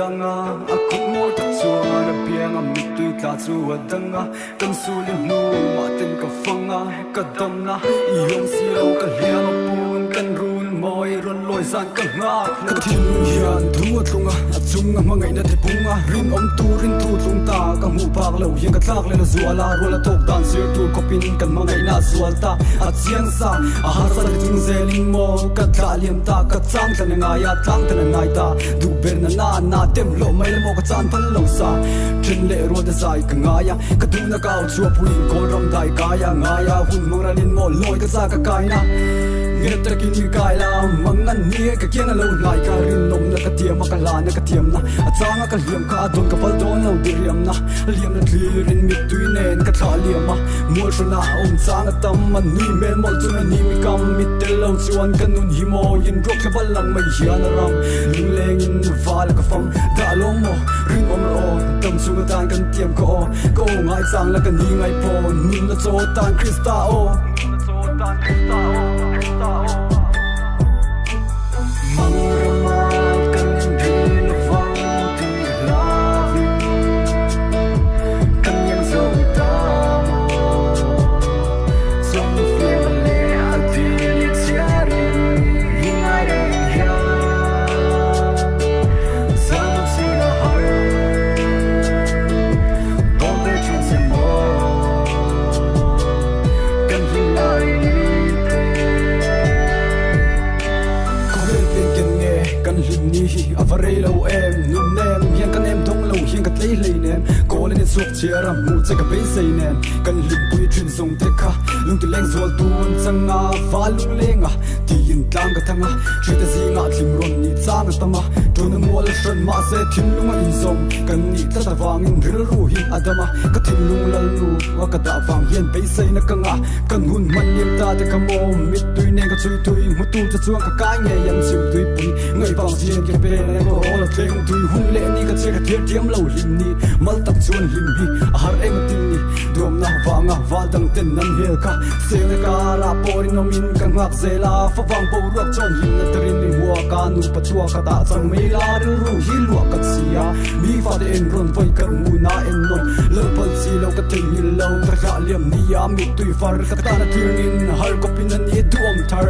danga aku mo ta chua na piang am tu ta chua danga kan sulin nu ma tin ka fanga ka dam na I yong si lo ka liam pun kan run moi ron loi san ka nga ka tin hian thu tlunga achunga mangai na te punga rin om tu rin thu tlung ta ka mu pak lo yang ka tlak le na zuala rola tok dan sir tu kopin kan mangai na zual ta a chiang sa a har sa chung zeling mo ka tla liam ta ka chang ta na ya tlang ta na ngai ta du ber na na tem lo mai lo mo ka chan pal lo sa trin le ro da sai ka nga ya ka tu na ka chua puin ko ram dai ka ya nga ya hun mong ra lin mo loi ka sa ka kai na nghe ta kinh như cài la măng ngăn nia cái kia là lâu lại cả rin nồng là cái tiệm mà cái lá là cái tiệm na chang cái liam cả đồn cái bal đồn lâu đi liam na liam là thli rin mit tui nen cái thà liam mà mua cho na ông chang cái tâm mà nuôi men mol cho mình mi cam mit tel lâu chuan cái nun hi mo in rock cái bal lang mai hian ram lung leng in va là cái phong đã lo mo rin om ro tâm su cái tan cái tiệm ko ngai chang là cái ni ngai po nun là cho tan krista o lo em nun nem hian kan em thong lo hian ka tlei hlei nem ko le ni suak chia ram mu che ka be sei nem kan lim pui thin song te kha lung ti leng zol tun changa fa lung lenga ti in tlang ka thanga thi ta zinga thlim ron ni chang tama tun mol shon ma se thim lung in zong kan ni ta ta wang in ril ru hi adama ka thim lung lal nu wa ka da wang hian be sei na ka nga kan hun man nim ta te ka mo mit tui ne ka chui tui mu tu cha chuang ka kai nge yan sim tui pui ngai bang jian ke be na ko la tleng tui hun le ni ka che ka thiam thiam lo lim ni mal tak chuan lim hi har em tin ni dom na wanga wal dang ten nan hel ka se na ka ra pori no min ka ngak zela fa wang po ruak chon lim na terin ni huwa ka nu patua ka ta chang me la ru hi lu ka sia mi fa de en ron voi ka mu na en non lo pal si lo ka thei ni lo ka kha liam ni ya mi tui far ka ta na thir nin har ko pin ni duom thar